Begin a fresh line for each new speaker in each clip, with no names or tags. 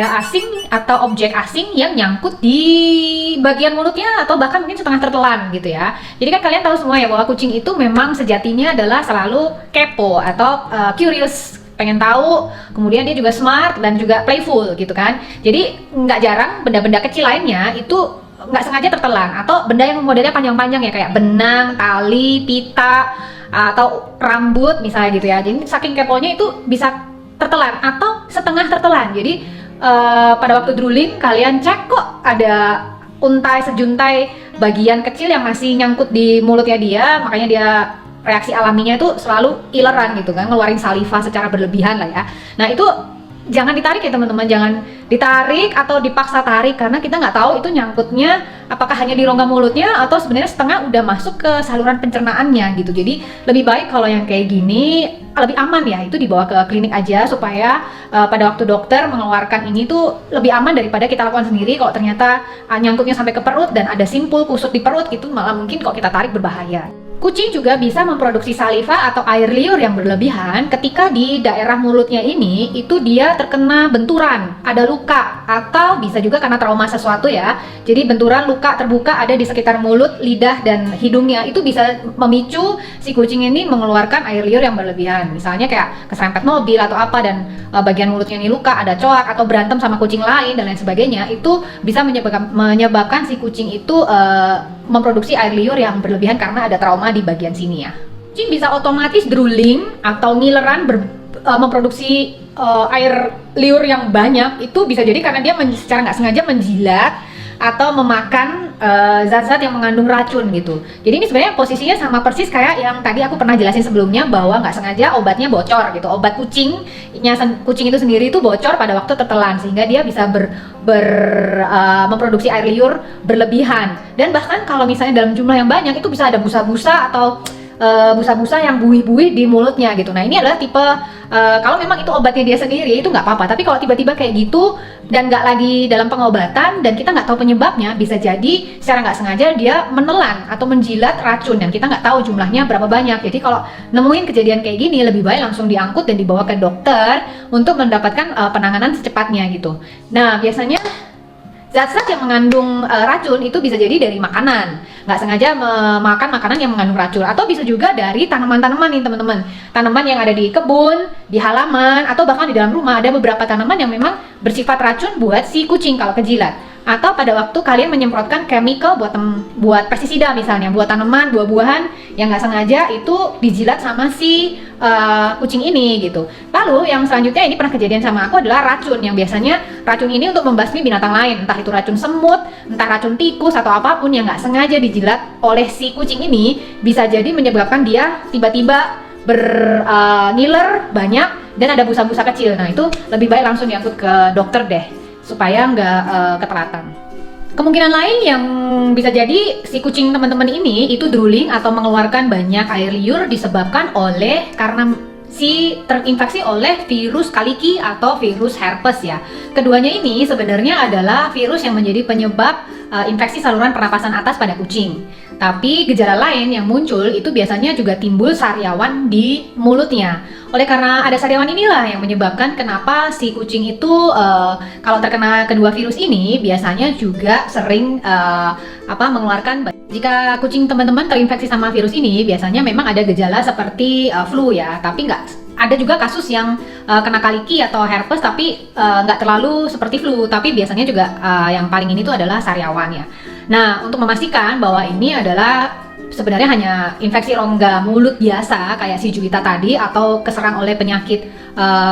benda asing atau objek asing yang nyangkut di bagian mulutnya atau bahkan mungkin setengah tertelan gitu ya. Jadi kan kalian tahu semua ya bahwa kucing itu memang sejatinya adalah selalu kepo atau curious, pengen tahu, kemudian dia juga smart dan juga playful gitu kan. Jadi nggak jarang benda-benda kecil lainnya itu nggak sengaja tertelan, atau benda yang modelnya panjang-panjang ya, kayak benang, tali, pita, atau rambut misalnya gitu ya. Jadi saking keponya itu bisa tertelan atau setengah tertelan. Jadi pada waktu drooling kalian cek kok ada untai sejuntai bagian kecil yang masih nyangkut di mulutnya dia, makanya dia reaksi alaminya itu selalu ileran gitu kan, ngeluarin saliva secara berlebihan lah ya. Nah itu jangan ditarik ya teman-teman, jangan ditarik atau dipaksa tarik, karena kita nggak tahu itu nyangkutnya apakah hanya di rongga mulutnya atau sebenarnya setengah udah masuk ke saluran pencernaannya gitu. Jadi lebih baik kalau yang kayak gini lebih aman ya, itu dibawa ke klinik aja supaya pada waktu dokter mengeluarkan ini tuh lebih aman daripada kita lakukan sendiri. Kalau ternyata nyangkutnya sampai ke perut dan ada simpul kusut di perut, itu malah mungkin kalau kita tarik berbahaya. Kucing juga bisa memproduksi saliva atau air liur yang berlebihan ketika di daerah mulutnya ini itu dia terkena benturan, ada luka, atau bisa juga karena trauma sesuatu ya. Jadi benturan, luka terbuka ada di sekitar mulut, lidah, dan hidungnya, itu bisa memicu si kucing ini mengeluarkan air liur yang berlebihan. Misalnya kayak keserempet mobil atau apa dan bagian mulutnya ini luka, ada coak atau berantem sama kucing lain dan lain sebagainya, itu bisa menyebabkan si kucing itu memproduksi air liur yang berlebihan karena ada trauma di bagian sini ya. Kucing bisa otomatis drooling atau ngileran memproduksi air liur yang banyak, itu bisa jadi karena dia secara nggak sengaja menjilat atau memakan zat-zat yang mengandung racun gitu. Jadi ini sebenarnya posisinya sama persis kayak yang tadi aku pernah jelasin sebelumnya, bahwa nggak sengaja obatnya bocor gitu. Obat kucing itu sendiri itu bocor pada waktu tertelan, sehingga dia bisa memproduksi air liur berlebihan. Dan bahkan kalau misalnya dalam jumlah yang banyak itu bisa ada busa-busa atau busa-busa yang buih-buih di mulutnya gitu. Nah ini adalah tipe kalau memang itu obatnya dia sendiri itu nggak apa-apa, tapi kalau tiba-tiba kayak gitu dan nggak lagi dalam pengobatan dan kita nggak tahu penyebabnya, bisa jadi secara nggak sengaja dia menelan atau menjilat racun dan kita nggak tahu jumlahnya berapa banyak. Jadi kalau nemuin kejadian kayak gini, lebih baik langsung diangkut dan dibawa ke dokter untuk mendapatkan penanganan secepatnya gitu. Nah biasanya zat-zat yang mengandung racun itu bisa jadi dari makanan, nggak sengaja makan makanan yang mengandung racun, atau bisa juga dari tanaman-tanaman nih teman-teman, tanaman yang ada di kebun, di halaman, atau bahkan di dalam rumah. Ada beberapa tanaman yang memang bersifat racun buat si kucing kalau kejilat. Atau pada waktu kalian menyemprotkan chemical buat pestisida misalnya, buat tanaman, buah-buahan yang nggak sengaja itu dijilat sama si kucing ini gitu. Lalu yang selanjutnya, ini pernah kejadian sama aku, adalah racun, yang biasanya racun ini untuk membasmi binatang lain, entah itu racun semut, entah racun tikus atau apapun yang nggak sengaja dijilat oleh si kucing ini, bisa jadi menyebabkan dia tiba-tiba ngiler banyak dan ada busa-busa kecil. Nah itu lebih baik langsung diangkut ke dokter deh, supaya nggak ketelatan. Kemungkinan lain yang bisa jadi si kucing teman-teman ini itu drooling atau mengeluarkan banyak air liur disebabkan karena si terinfeksi oleh virus kaliki atau virus herpes ya. Keduanya ini sebenarnya adalah virus yang menjadi penyebab infeksi saluran pernapasan atas pada kucing. Tapi gejala lain yang muncul itu biasanya juga timbul sariawan di mulutnya. Oleh karena ada sariawan inilah yang menyebabkan kenapa si kucing itu kalau terkena kedua virus ini biasanya juga sering mengeluarkan. Jika kucing teman-teman terinfeksi sama virus ini, biasanya memang ada gejala seperti flu ya, tapi ada juga kasus yang kena kaliki atau herpes tapi nggak terlalu seperti flu, tapi biasanya juga yang paling ini tuh adalah sariawan ya. Nah, untuk memastikan bahwa ini adalah sebenarnya hanya infeksi rongga mulut biasa kayak si Juwita tadi, atau keserang oleh penyakit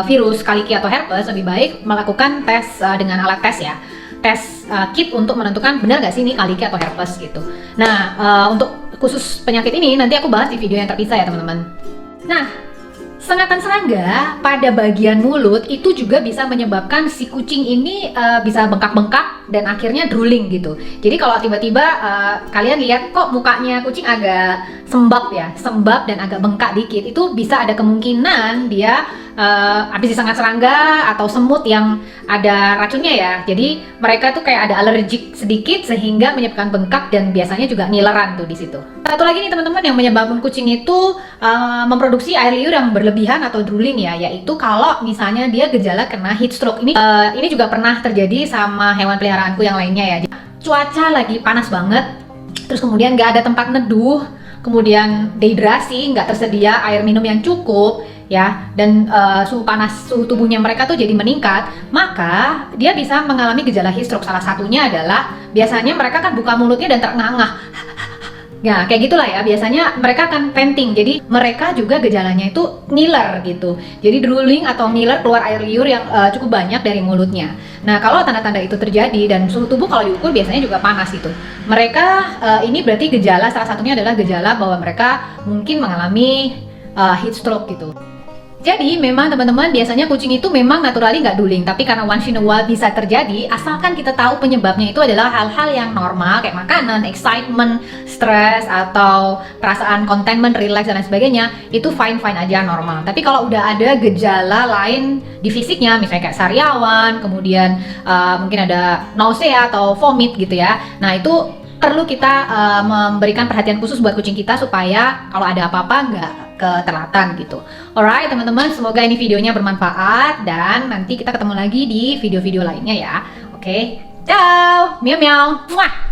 virus kaliki atau herpes, lebih baik melakukan tes dengan alat tes ya, tes kit untuk menentukan benar nggak sih ini kaliki atau herpes gitu. Nah, untuk khusus penyakit ini nanti aku bahas di video yang terpisah ya teman-teman. Nah, sengatan serangga pada bagian mulut itu juga bisa menyebabkan si kucing ini bisa bengkak-bengkak dan akhirnya drooling gitu. Jadi kalau tiba-tiba kalian lihat kok mukanya kucing agak sembab ya, sembab dan agak bengkak dikit, itu bisa ada kemungkinan dia habis disengat serangga atau semut yang ada racunnya ya. Jadi mereka tuh kayak ada alergik sedikit sehingga menyebabkan bengkak dan biasanya juga ngileran tuh di situ. Satu lagi nih teman-teman yang menyebabkan kucing itu memproduksi air liur yang berlebihan atau drooling ya, yaitu kalau misalnya dia gejala kena heat stroke. Ini juga pernah terjadi sama hewan peliharaanku yang lainnya ya. Cuaca lagi panas banget, terus kemudian nggak ada tempat neduh, kemudian dehidrasi, nggak tersedia air minum yang cukup ya, dan suhu tubuhnya mereka tuh jadi meningkat, maka dia bisa mengalami gejala heat stroke. Salah satunya adalah biasanya mereka kan buka mulutnya dan terengah-engah. Ya, kayak gitulah ya, biasanya mereka akan panting, jadi mereka juga gejalanya itu ngiler gitu. Jadi drooling atau ngiler, keluar air liur yang cukup banyak dari mulutnya. Nah, kalau tanda-tanda itu terjadi dan suhu tubuh kalau diukur biasanya juga panas gitu. Mereka, ini berarti gejala, salah satunya adalah gejala bahwa mereka mungkin mengalami heat stroke gitu. Jadi memang teman-teman, biasanya kucing itu memang naturally nggak drooling, tapi karena once in a while bisa terjadi, asalkan kita tahu penyebabnya itu adalah hal-hal yang normal kayak makanan, excitement, stress, atau perasaan contentment, relax, dan lain sebagainya, itu fine-fine aja, normal. Tapi kalau udah ada gejala lain di fisiknya, misalnya kayak sariawan, kemudian mungkin ada nausea atau vomit gitu ya, nah itu perlu kita memberikan perhatian khusus buat kucing kita supaya kalau ada apa-apa nggak keterlatan gitu. Alright teman-teman, semoga ini videonya bermanfaat dan nanti kita ketemu lagi di video-video lainnya ya. Oke, ciao, miau miau, muah.